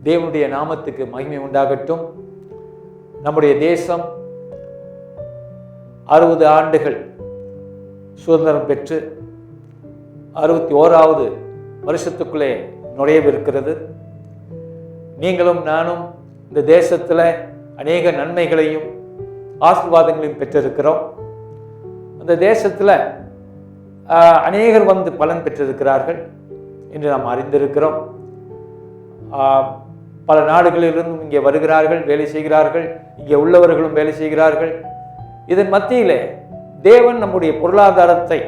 தேவனுடைய நாமத்துக்கு மகிமை உண்டாகட்டும். நம்முடைய தேசம் 60 ஆண்டுகள் சுதந்திரம் பெற்று 61வது வருஷத்துக்குள்ளே நுழையவிருக்கிறது. நீங்களும் நானும் இந்த தேசத்தில் அநேக நன்மைகளையும் ஆசீர்வாதங்களையும் பெற்றிருக்கிறோம். அந்த தேசத்தில் அநேகர் வந்து பலன் பெற்றிருக்கிறார்கள் என்று நாம் அறிந்திருக்கிறோம். பல நாடுகளிலிருந்தும் இங்கே வருகிறார்கள், வேலை செய்கிறார்கள். இங்கே உள்ளவர்களும் வேலை செய்கிறார்கள். இதன் மத்தியிலே தேவன் நம்முடைய பொருளாதாரத்தை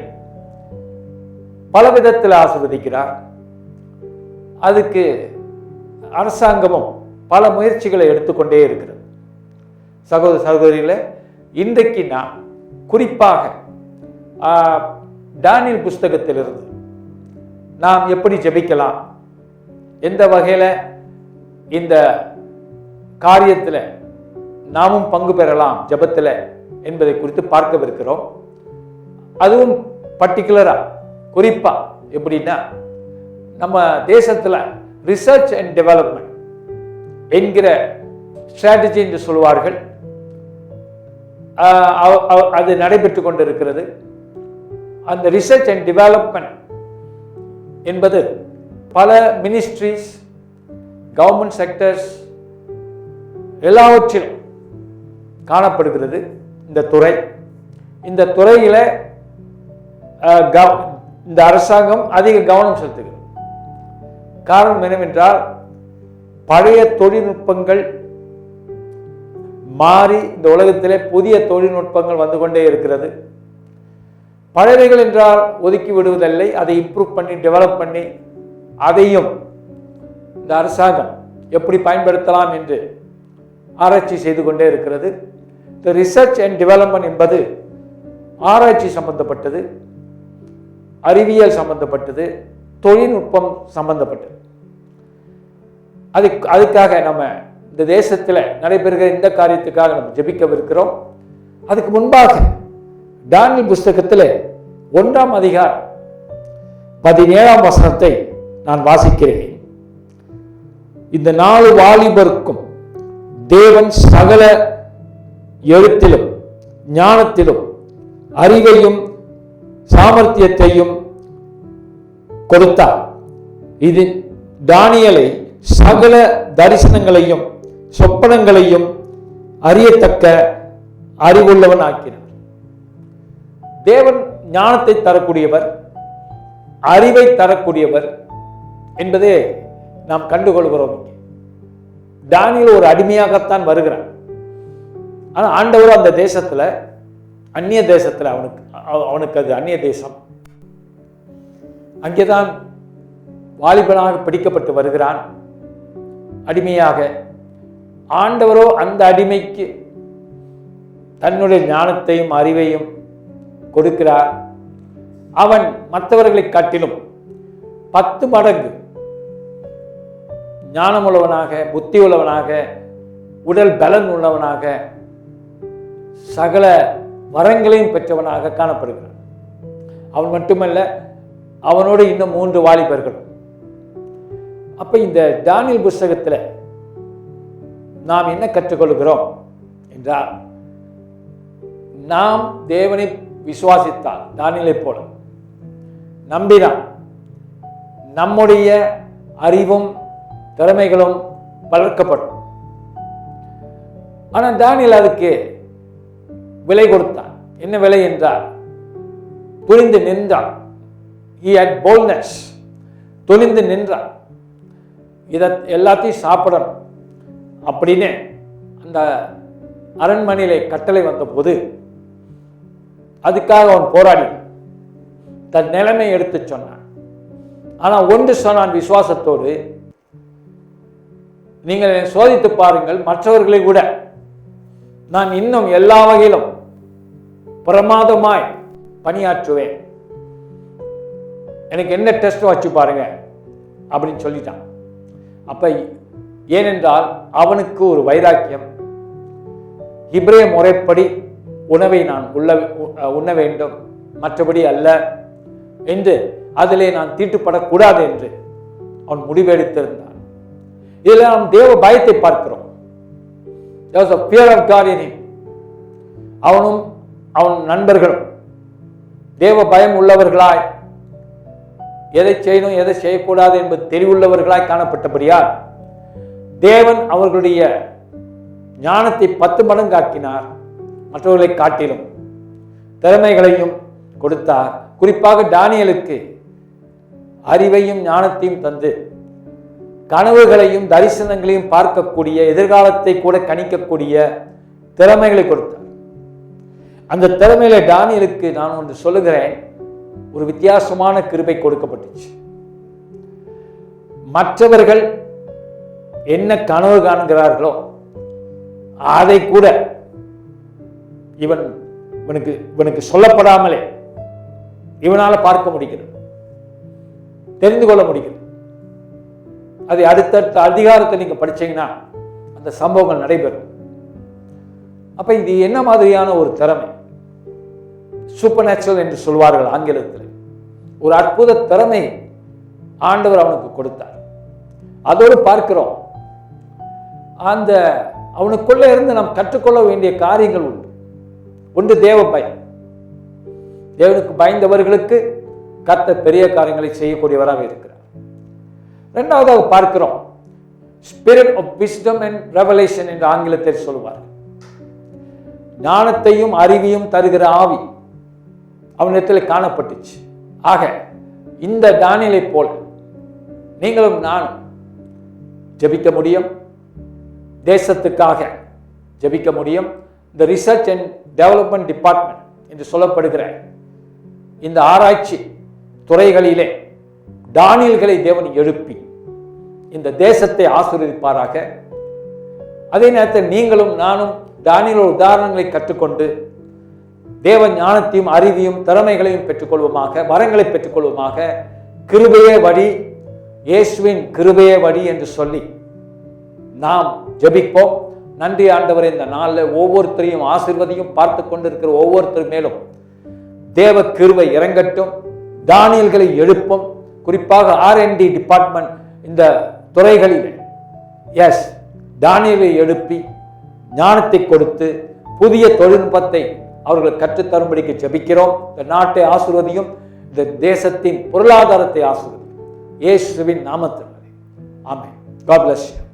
பல விதத்தில் ஆசீர்வதிக்கிறார். அதுக்கு அரசாங்கமும் பல முயற்சிகளை எடுத்துக்கொண்டே இருக்கிறது. சகோதர சகோதரிகளே, இன்றைக்கு நாம் குறிப்பாக தானியேல் புஸ்தகத்திலிருந்து நாம் எப்படி ஜெபிக்கலாம், எந்த வகையில் இந்த காரியத்தில் நாமும் பங்கு பெறலாம் ஜெபத்தில் என்பதை குறித்து பார்க்கவிருக்கிறோம். அதுவும் பர்டிகுலராக குறிப்பாக எப்படின்னா, நம்ம தேசத்தில் ரிசர்ச் அண்ட் டெவலப்மெண்ட் என்கிற ஸ்ட்ராட்டஜி என்று சொல்வார்கள். அது நடைபெற்று கொண்டிருக்கிறது. அந்த ரிசர்ச் அண்ட் டெவலப்மெண்ட் என்பது பல மினிஸ்ட்ரிஸ், கவர்மெண்ட் செக்டர்ஸ் எல்லாவற்றிலும் காணப்படுகிறது இந்த துறை. இந்த துறையில் இந்த அரசாங்கம் அதிக கவனம் செலுத்துகிறது. காரணம் என்னவென்றால், பழைய தொழில்நுட்பங்கள் மாறி இந்த உலகத்திலே புதிய தொழில்நுட்பங்கள் வந்து கொண்டே இருக்கிறது. பழையவைகள் என்றால் ஒதுக்கி விடுவதில்லை, அதை இம்ப்ரூவ் பண்ணி டெவலப் பண்ணி அதையும் இந்த அரசாங்கம் எப்படி பயன்படுத்தலாம் என்று ஆராய்ச்சி செய்து கொண்டே இருக்கிறது. இந்த ரிசர்ச் அண்ட் டெவலப்மெண்ட் என்பது ஆராய்ச்சி சம்பந்தப்பட்டது, அறிவியல் சம்பந்தப்பட்டது, தொழில்நுட்பம் சம்பந்தப்பட்டது. அதுக்காக நம்ம இந்த தேசத்தில் நடைபெறுகிற இந்த காரியத்துக்காக நம்ம ஜெபிக்கவிருக்கிறோம். அதுக்கு முன்பாக தானியேல் புஸ்தகத்தில் 1ஆம் அதிகாரம் 17ஆம் வசனத்தை நான் வாசிக்கிறேன். இந்த 4 வாலிபருக்கும் தேவன் சகல எழுத்திலும் ஞானத்திலும் அறிவையும் சாமர்த்தியத்தையும் கொடுத்தார். இது தானியேலை சகல தரிசனங்களையும் சொப்பனங்களையும் அறியத்தக்க அறிவுள்ளவன் ஆக்கினார். தேவன் ஞானத்தை தரக்கூடியவர், அறிவை தரக்கூடியவர் என்பதே நாம் கண்டுகொள்கிறோம். தானியேல் ஒரு அடிமையாகத்தான் வருகிறான். ஆனால் ஆண்டவர் அந்த தேசத்துல, அந்நிய தேசத்துல, அவனுக்கு அது அந்நிய தேசம், அங்கேதான் வாலிபனாக பிடிக்கப்பட்டு வருகிறான் அடிமையாக. ஆண்டவரோ அந்த அடிமைக்கு தன்னுடைய ஞானத்தையும் அறிவையும் கொடுக்கிறார். அவன் மற்றவர்களை காட்டிலும் 10 மடங்கு ஞானம் உள்ளவனாக, புத்தி உள்ளவனாக, உடல் பலன் உள்ளவனாக, சகல வரங்களையும் பெற்றவனாக காணப்படுகிறான். அவன் மட்டுமல்ல, அவனோடு இன்னும் 3 வாலிபர்கள். அப்ப இந்த தானியேல் புஸ்தகத்தில் நாம் என்ன கற்றுக்கொள்கிறோம் என்றால், நாம் தேவனை விசுவாசித்தால், தானியேலை போல நம்பினால் நம்முடைய அறிவும் திறமைகளும் வளர்க்கப்படும். ஆனால் தானியேல் அதுக்கு விலை கொடுத்தான். என்ன விலை என்றால், துணிந்து நின்றான். He had boldness. துணிந்து நின்றான். இதை எல்லாத்தையும் சாப்பிடணும் அப்படின்னு அந்த அரண்மனையிலே கட்டளை வந்த போது அதுக்காக அவன் போராடி தன் நிலைமை எடுத்து சொன்னான். ஆனால் ஒன்று சொன்னான் விசுவாசத்தோடு, நீங்கள் சோதித்து பாருங்கள், மற்றவர்களை கூட நான் இன்னும் எல்லா வகையிலும் பிரமாதமாய் பணியாற்றுவேன், எனக்கு என்ன டெஸ்ட் வச்சு பாருங்க அப்படின்னு சொல்லிட்டான். அப்ப ஏனென்றால் அவனுக்கு ஒரு வைராக்கியம், இப்ரேய முறைப்படி உணவை நான் உண்ண வேண்டும், மற்றபடி அல்ல என்று, அதிலே நான் தீட்டுப்படக்கூடாது என்று அவன் முடிவெடுத்திருந்தான். இதில் நாம் தேவ பயத்தை பார்க்கிறோம். There was a fear of God in him. அவனும் அவன் நண்பர்களும் தேவ பயம் உள்ளவர்களாய், எதை செய்யணும் எதை செய்யக்கூடாது என்பது தெரிவுள்ளவர்களாய் காணப்பட்டபடியால் தேவன் அவர்களுடைய ஞானத்தை 10 மடங்காக்கினார். மற்றவர்களை காட்டிலும் திறமைகளையும் கொடுத்தார். குறிப்பாக தானியேலுக்கு அறிவையும் ஞானத்தையும் தந்து கனவுகளையும் தரிசனங்களையும் பார்க்கக்கூடிய, எதிர்காலத்தை கூட கணிக்கக்கூடிய திறமைகளை கொடுத்தார். அந்த திறமையில தானியேலுக்கு நான் ஒன்று சொல்லுகிறேன், ஒரு வித்தியாசமான கிருபை கொடுக்கப்பட்டுச்சு. மற்றவர்கள் என்ன கனவு காண்கிறார்களோ அதை கூட இவனுக்கு சொல்லப்படாமலே இவனால பார்க்க முடிகிறது, தெரிந்து கொள்ள முடிகிறது. அதை அடுத்தடுத்த அதிகாரத்தை நீங்க படிச்சீங்கன்னா அந்த சம்பவங்கள் நடைபெறும். அப்ப இது என்ன மாதிரியான ஒரு திறமை? சூப்பர் நேச்சுரல் என்று சொல்வார்கள் ஆங்கிலத்தில். ஒரு அற்புத திறமை ஆண்டவர் அவனுக்கு கொடுத்தார். அதோடு பார்க்கிறோம், அந்த அவனுக்குள்ள இருந்து நாம் கற்றுக்கொள்ள வேண்டிய காரியங்கள் உண்டு. ஒன்று தேவ பயம். தேவனுக்கு பயந்தவர்களுக்கு கர்த்தர் பெரிய காரியங்களை செய்யக்கூடியவராக இருக்கிறார். இரண்டாவதாக பார்க்கிறோம், spirit of wisdom and revelation என்று ஆங்கிலத்தில் சொல்வார். ஞானத்தையும் அறிவையும் தருகிற ஆவி அவனிடத்தில் காணப்பட்டுச்சு. ஆக இந்த தானியேலை போல நீங்களும் நானும் ஜெபிக்க முடியும், தேசத்துக்காக ஜெபிக்க முடியும். இந்த ரிசர்ச் அண்ட் டெவலப்மெண்ட் டிபார்ட்மெண்ட் என்று சொல்லப்படுகிற இந்த ஆராய்ச்சி துறைகளிலே தானியேல்களை தேவன் எழுப்பி இந்த தேசத்தை ஆசீர்வதிப்பாராக. அதே நேரத்தில் நீங்களும் நானும் தானியேல் உதாரணங்களை கற்றுக்கொண்டு தேவ ஞானத்தையும் அறிவையும் திறமைகளையும் பெற்றுக்கொள்வோமாக, வரங்களை பெற்றுக்கொள்வோமாக. கிருபையே வழி, இயேசுவின் கிருபையே வழி என்று சொல்லி நாம் ஜெபிப்போம். நன்றி ஆண்டவரே, இந்த நாளில் ஒவ்வொருத்தரையும் ஆசீர்வதியும், பார்த்து கொண்டிருக்கிற ஒவ்வொருத்தர் மேலும் தேவ கிருபை இறங்கட்டும். தானியேல்களை எழுப்பும். குறிப்பாக R&D டிபார்ட்மெண்ட் இந்த துறைகளில் தானியேலை எழுப்பி ஞானத்தை கொடுத்து புதிய தொழில்நுட்பத்தை அவர்கள் கற்றுத்தரும்படிக்கு ஜெபிக்கிறோம். இந்த நாட்டை ஆசீர்வதியும், இந்த தேசத்தின் பொருளாதாரத்தை ஆசீர்வதியும். இயேசுவின் நாமத்தில் ஆமென். God bless you.